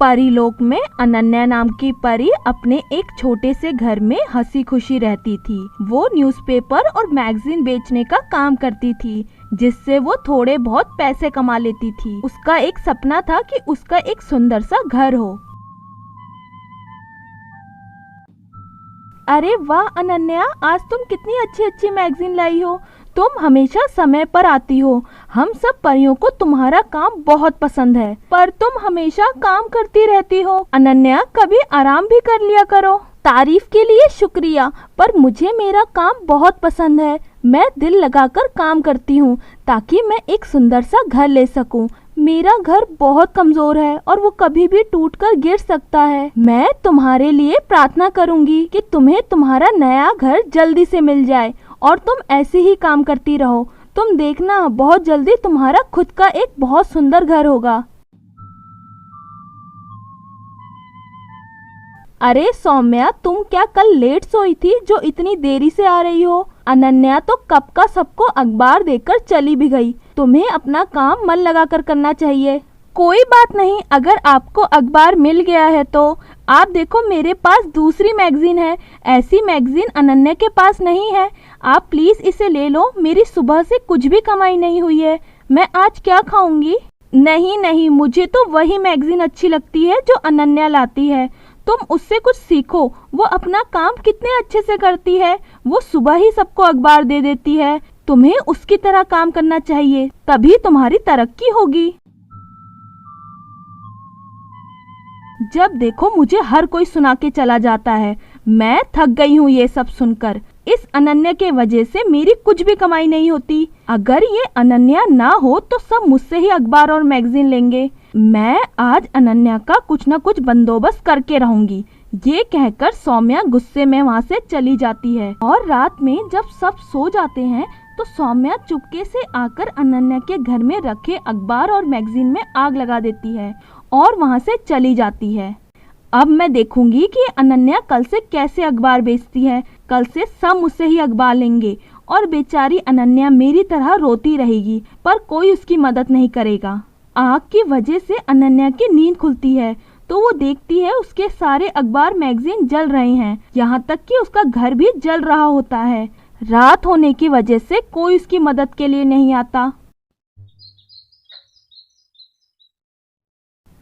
परीलोक में अनन्या नाम की परी अपने एक छोटे से घर में हंसी खुशी रहती थी। वो न्यूज़पेपर और मैगजीन बेचने का काम करती थी, जिससे वो थोड़े बहुत पैसे कमा लेती थी। उसका एक सपना था कि उसका एक सुंदर सा घर हो। अरे वाह अनन्या, आज तुम कितनी अच्छी अच्छी मैगजीन लाई हो। तुम हमेशा समय पर आती हो। हम सब परियों को तुम्हारा काम बहुत पसंद है, पर तुम हमेशा काम करती रहती हो। अनन्या, कभी आराम भी कर लिया करो। तारीफ के लिए शुक्रिया, पर मुझे मेरा काम बहुत पसंद है। मैं दिल लगाकर काम करती हूँ ताकि मैं एक सुंदर सा घर ले सकूँ। मेरा घर बहुत कमजोर है और वो कभी भी टूटकर गिर सकता है। मैं तुम्हारे लिए प्रार्थना करूंगी कि तुम्हें तुम्हारा नया घर जल्दी से मिल जाए और तुम ऐसे ही काम करती रहो। तुम देखना, बहुत जल्दी तुम्हारा खुद का एक बहुत सुंदर घर होगा। अरे सौम्या, तुम क्या कल लेट सोई थी जो इतनी देरी से आ रही हो? अनन्या तो कब का सबको अखबार देकर चली भी गई। तुम्हें अपना काम मन लगाकर करना चाहिए। कोई बात नहीं, अगर आपको अखबार मिल गया है तो आप देखो, मेरे पास दूसरी मैगजीन है। ऐसी मैगजीन अनन्या के पास नहीं है। आप प्लीज इसे ले लो। मेरी सुबह से कुछ भी कमाई नहीं हुई है। मैं आज क्या खाऊंगी? नहीं नहीं, मुझे तो वही मैगजीन अच्छी लगती है जो अनन्या लाती है। तुम उससे कुछ सीखो। वो अपना काम कितने अच्छे से करती है। वो सुबह ही सबको अखबार दे देती है। तुम्हें उसकी तरह काम करना चाहिए, तभी तुम्हारी तरक्की होगी। जब देखो मुझे हर कोई सुना के चला जाता है। मैं थक गई हूँ ये सब सुनकर। इस अनन्या के वजह से मेरी कुछ भी कमाई नहीं होती। अगर ये अनन्या ना हो तो सब मुझसे ही अखबार और मैगजीन लेंगे। मैं आज अनन्या का कुछ न कुछ बंदोबस्त करके रहूंगी। ये कहकर सौम्या गुस्से में वहाँ से चली जाती है। और रात में जब सब सो जाते हैं तो सौम्या चुपके से आकर अनन्या के घर में रखे अखबार और मैगजीन में आग लगा देती है और वहाँ से चली जाती है। अब मैं देखूंगी कि अनन्या कल से कैसे अखबार बेचती है। कल से सब मुझसे ही अखबार लेंगे और बेचारी अनन्या मेरी तरह रोती रहेगी, पर कोई उसकी मदद नहीं करेगा। आग की वजह से अनन्या की नींद खुलती है तो वो देखती है उसके सारे अखबार मैगजीन जल रहे हैं, यहाँ तक कि उसका घर भी जल रहा होता है। रात होने की वजह से कोई उसकी मदद के लिए नहीं आता।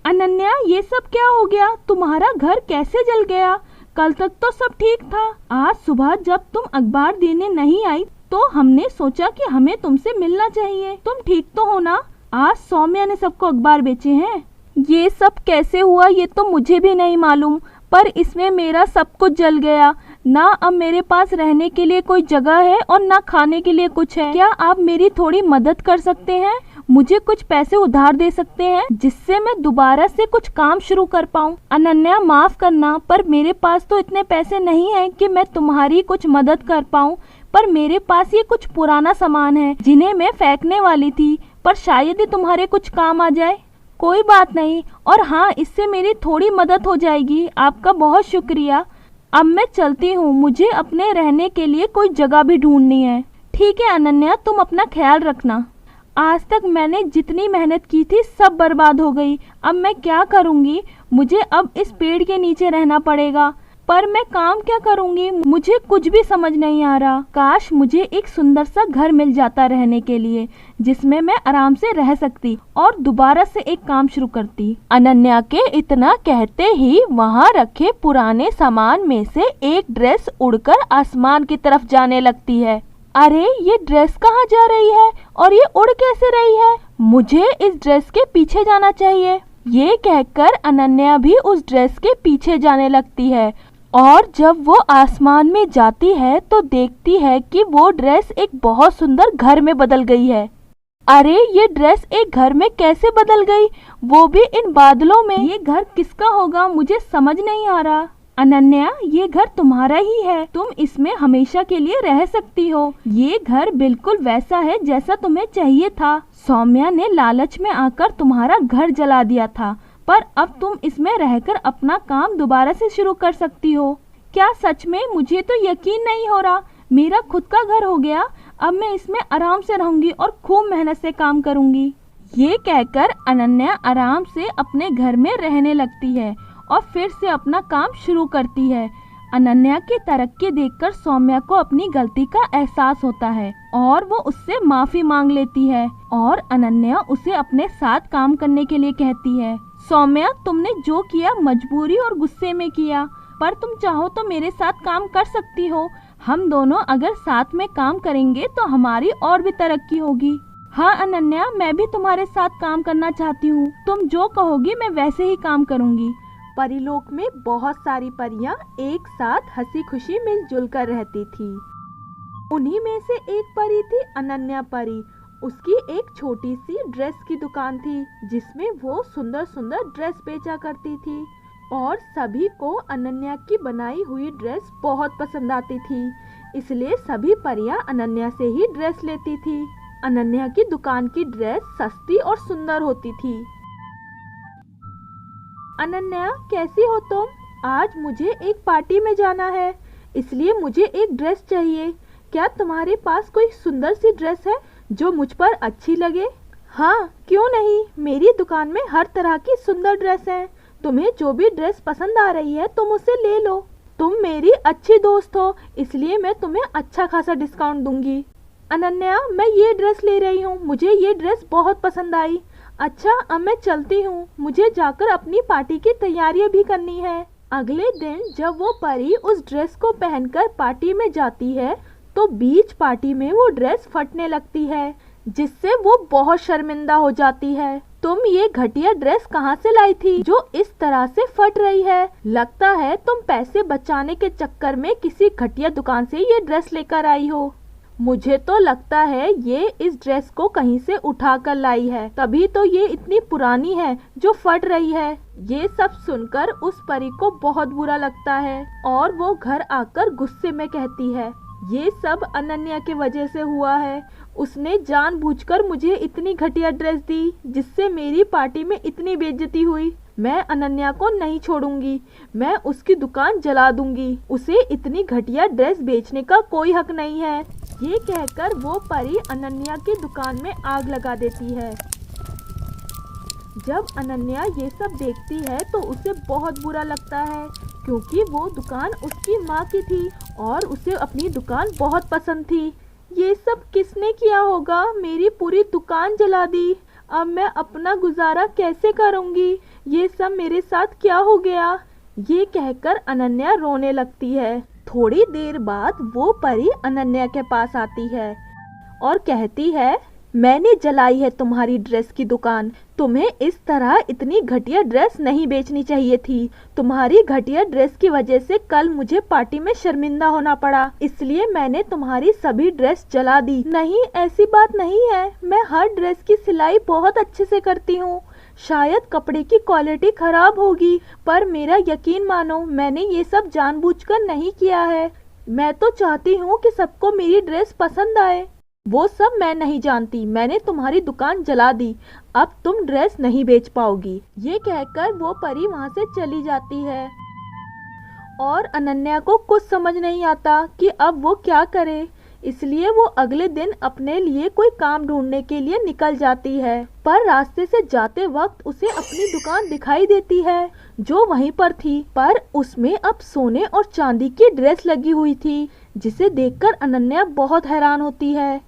अनन्या, ये सब क्या हो गया? तुम्हारा घर कैसे जल गया? कल तक तो सब ठीक था। आज सुबह जब तुम अखबार देने नहीं आई तो हमने सोचा कि हमें तुमसे मिलना चाहिए। तुम ठीक तो हो ना? आज सौम्या ने सबको अखबार बेचे हैं। ये सब कैसे हुआ ये तो मुझे भी नहीं मालूम, पर इसमें मेरा सब कुछ जल गया। ना अब मेरे पास रहने के लिए कोई जगह है और ना खाने के लिए कुछ है। क्या आप मेरी थोड़ी मदद कर सकते हैं? मुझे कुछ पैसे उधार दे सकते हैं जिससे मैं दोबारा से कुछ काम शुरू कर पाऊँ? अनन्या, माफ करना, पर मेरे पास तो इतने पैसे नहीं हैं कि मैं तुम्हारी कुछ मदद कर पाऊँ। पर मेरे पास ये कुछ पुराना सामान है जिन्हें मैं फेंकने वाली थी, पर शायद ही तुम्हारे कुछ काम आ जाए। कोई बात नहीं, और हाँ, इससे मेरी थोड़ी मदद हो जाएगी। आपका बहुत शुक्रिया। अब मैं चलती हूँ, मुझे अपने रहने के लिए कोई जगह भी ढूंढनी है। ठीक है अनन्या, तुम अपना ख्याल रखना। आज तक मैंने जितनी मेहनत की थी सब बर्बाद हो गई। अब मैं क्या करूँगी? मुझे अब इस पेड़ के नीचे रहना पड़ेगा, पर मैं काम क्या करूँगी? मुझे कुछ भी समझ नहीं आ रहा। काश मुझे एक सुंदर सा घर मिल जाता रहने के लिए, जिसमें मैं आराम से रह सकती और दोबारा से एक काम शुरू करती। अनन्या के इतना कहते ही वहाँ रखे पुराने सामान में से एक ड्रेस उड़कर आसमान की तरफ जाने लगती है। अरे, ये ड्रेस कहाँ जा रही है और ये उड़ कैसे रही है? मुझे इस ड्रेस के पीछे जाना चाहिए। ये कहकर अनन्या भी उस ड्रेस के पीछे जाने लगती है और जब वो आसमान में जाती है तो देखती है कि वो ड्रेस एक बहुत सुंदर घर में बदल गई है। अरे, ये ड्रेस एक घर में कैसे बदल गई, वो भी इन बादलों में? ये घर किसका होगा? मुझे समझ नहीं आ रहा। अनन्या, ये घर तुम्हारा ही है। तुम इसमें हमेशा के लिए रह सकती हो। ये घर बिल्कुल वैसा है जैसा तुम्हें चाहिए था। सौम्या ने लालच में आकर तुम्हारा घर जला दिया था, पर अब तुम इसमें रहकर अपना काम दोबारा से शुरू कर सकती हो। क्या सच में? मुझे तो यकीन नहीं हो रहा। मेरा खुद का घर हो गया। अब मैं इसमें आराम से रहूंगी और खूब मेहनत से काम करूंगी। ये कहकर अनन्या आराम से अपने घर में रहने लगती है और फिर से अपना काम शुरू करती है। अनन्या की तरक्की देखकर सौम्या को अपनी गलती का एहसास होता है और वो उससे माफी मांग लेती है और अनन्या उसे अपने साथ काम करने के लिए कहती है। सौम्या, तुमने जो किया मजबूरी और गुस्से में किया, पर तुम चाहो तो मेरे साथ काम कर सकती हो। हम दोनों अगर साथ में काम करेंगे तो हमारी और भी तरक्की होगी। हाँ अनन्या, मैं भी तुम्हारे साथ काम करना चाहती हूँ। तुम जो कहोगी मैं वैसे ही काम करूँगी। परीलोक में बहुत सारी परियां एक साथ हंसी खुशी मिलजुल कर रहती थी। उन्हीं में से एक परी थी अनन्या परी। उसकी एक छोटी सी ड्रेस की दुकान थी जिसमें वो सुंदर सुंदर ड्रेस बेचा करती थी और सभी को अनन्या की बनाई हुई ड्रेस बहुत पसंद आती थी। इसलिए सभी परियां अनन्या से ही ड्रेस लेती थी। अनन्या की दुकान की ड्रेस सस्ती और सुंदर होती थी। अनन्या, कैसी हो तुम? आज मुझे एक पार्टी में जाना है, इसलिए मुझे एक ड्रेस चाहिए। क्या तुम्हारे पास कोई सुंदर सी ड्रेस है जो मुझ पर अच्छी लगे? हाँ, क्यों नहीं, मेरी दुकान में हर तरह की सुंदर ड्रेस है। तुम्हें जो भी ड्रेस पसंद आ रही है तुम उसे ले लो। तुम मेरी अच्छी दोस्त हो, इसलिए मैं तुम्हें अच्छा खासा डिस्काउंट दूंगी। अनन्या, मैं ये ड्रेस ले रही हूँ, मुझे ये ड्रेस बहुत पसंद आई। अच्छा, अब मैं चलती हूँ, मुझे जाकर अपनी पार्टी की तैयारियां भी करनी है। अगले दिन जब वो परी उस ड्रेस को पहनकर पार्टी में जाती है तो बीच पार्टी में वो ड्रेस फटने लगती है, जिससे वो बहुत शर्मिंदा हो जाती है। तुम ये घटिया ड्रेस कहाँ से लाई थी जो इस तरह से फट रही है? लगता है तुम पैसे बचाने के चक्कर में किसी घटिया दुकान से ये ड्रेस लेकर आई हो। मुझे तो लगता है ये इस ड्रेस को कहीं से उठा कर लाई है, तभी तो ये इतनी पुरानी है जो फट रही है। ये सब सुनकर उस परी को बहुत बुरा लगता है और वो घर आकर गुस्से में कहती है, ये सब अनन्या के वजह से हुआ है। उसने जानबूझकर मुझे इतनी घटिया ड्रेस दी जिससे मेरी पार्टी में इतनी बेइज्जती हुई। मैं अनन्या को नहीं छोड़ूंगी, मैं उसकी दुकान जला दूंगी। उसे इतनी घटिया ड्रेस बेचने का कोई हक नहीं है। ये कहकर वो परी अनन्या की दुकान में आग लगा देती है। जब अनन्या ये सब देखती है तो उसे बहुत बुरा लगता है, क्योंकि वो दुकान उसकी माँ की थी और उसे अपनी दुकान बहुत पसंद थी। ये सब किसने किया होगा? मेरी पूरी दुकान जला दी। अब मैं अपना गुजारा कैसे करूँगी? ये सब मेरे साथ क्या हो गया? ये कहकर अनन्या रोने लगती है। थोड़ी देर बाद वो परी अनन्या के पास आती है और कहती है, मैंने जलाई है तुम्हारी ड्रेस की दुकान। तुम्हें इस तरह इतनी घटिया ड्रेस नहीं बेचनी चाहिए थी। तुम्हारी घटिया ड्रेस की वजह से कल मुझे पार्टी में शर्मिंदा होना पड़ा, इसलिए मैंने तुम्हारी सभी ड्रेस जला दी। नहीं, ऐसी बात नहीं है। मैं हर ड्रेस की सिलाई बहुत अच्छे से करती हूँ। शायद कपड़े की क्वालिटी खराब होगी, पर मेरा यकीन मानो, मैंने ये सब जानबूझकर नहीं किया है। मैं तो चाहती हूँ कि सबको मेरी ड्रेस पसंद आए। वो सब मैं नहीं जानती। मैंने तुम्हारी दुकान जला दी, अब तुम ड्रेस नहीं बेच पाओगी। ये कहकर वो परी वहाँ से चली जाती है और अनन्या को कुछ समझ नहीं आता कि अब वो क्या करे। इसलिए वो अगले दिन अपने लिए कोई काम ढूंढने के लिए निकल जाती है, पर रास्ते से जाते वक्त उसे अपनी दुकान दिखाई देती है जो वहीं पर थी, पर उसमें अब सोने और चांदी की ड्रेस लगी हुई थी, जिसे देखकर अनन्या बहुत हैरान होती है।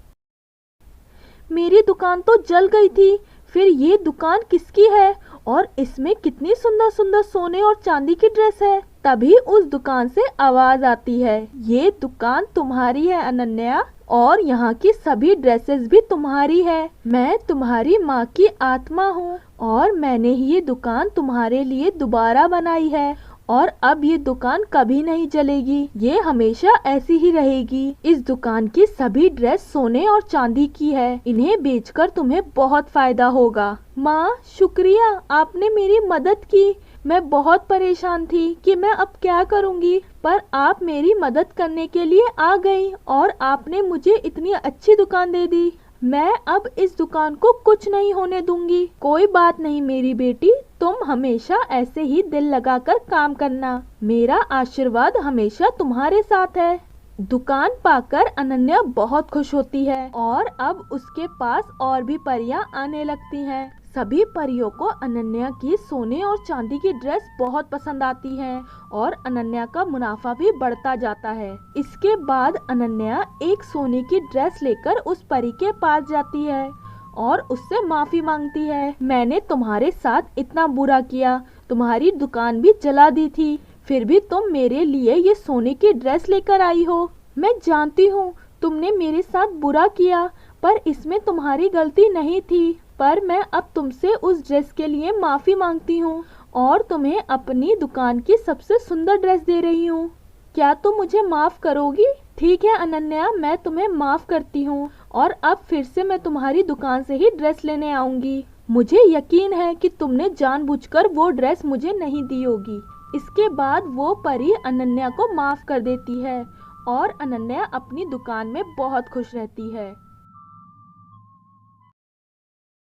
मेरी दुकान तो जल गई थी, फिर ये दुकान किसकी है और इसमें कितनी सुंदर सुंदर सोने और चांदी की ड्रेस है। तभी उस दुकान से आवाज आती है, ये दुकान तुम्हारी है अनन्या, और यहाँ की सभी ड्रेसेस भी तुम्हारी है। मैं तुम्हारी माँ की आत्मा हूँ और मैंने ये दुकान तुम्हारे लिए दोबारा बनाई है और अब ये दुकान कभी नहीं जलेगी, ये हमेशा ऐसी ही रहेगी। इस दुकान की सभी ड्रेस सोने और चांदी की है, इन्हें बेचकर तुम्हें बहुत फायदा होगा। माँ, शुक्रिया, आपने मेरी मदद की। मैं बहुत परेशान थी कि मैं अब क्या करूँगी, पर आप मेरी मदद करने के लिए आ गई और आपने मुझे इतनी अच्छी दुकान दे दी। मैं अब इस दुकान को कुछ नहीं होने दूंगी। कोई बात नहीं मेरी बेटी, तुम हमेशा ऐसे ही दिल लगाकर काम करना। मेरा आशीर्वाद हमेशा तुम्हारे साथ है। दुकान पाकर अनन्या बहुत खुश होती है और अब उसके पास और भी परियां आने लगती हैं। सभी परियों को अनन्या की सोने और चांदी की ड्रेस बहुत पसंद आती है और अनन्या का मुनाफा भी बढ़ता जाता है। इसके बाद अनन्या एक सोने की ड्रेस लेकर उस परी के पास जाती है और उससे माफी मांगती है। मैंने तुम्हारे साथ इतना बुरा किया, तुम्हारी दुकान भी जला दी थी, फिर भी तुम मेरे लिए ये सोने की ड्रेस लेकर आई हो। मैं जानती हूँ तुमने मेरे साथ बुरा किया, पर इसमें तुम्हारी गलती नहीं थी। पर मैं अब तुमसे उस ड्रेस के लिए माफी मांगती हूँ और तुम्हें अपनी दुकान की सबसे सुंदर ड्रेस दे रही हूँ। क्या तुम मुझे माफ करोगी? ठीक है अनन्या, मैं तुम्हें माफ करती हूँ और अब फिर से मैं तुम्हारी दुकान से ही ड्रेस लेने आऊंगी। मुझे यकीन है कि तुमने जानबूझकर वो ड्रेस मुझे नहीं दी होगी। इसके बाद वो परी अनन्या को माफ कर देती है और अनन्या अपनी दुकान में बहुत खुश रहती है।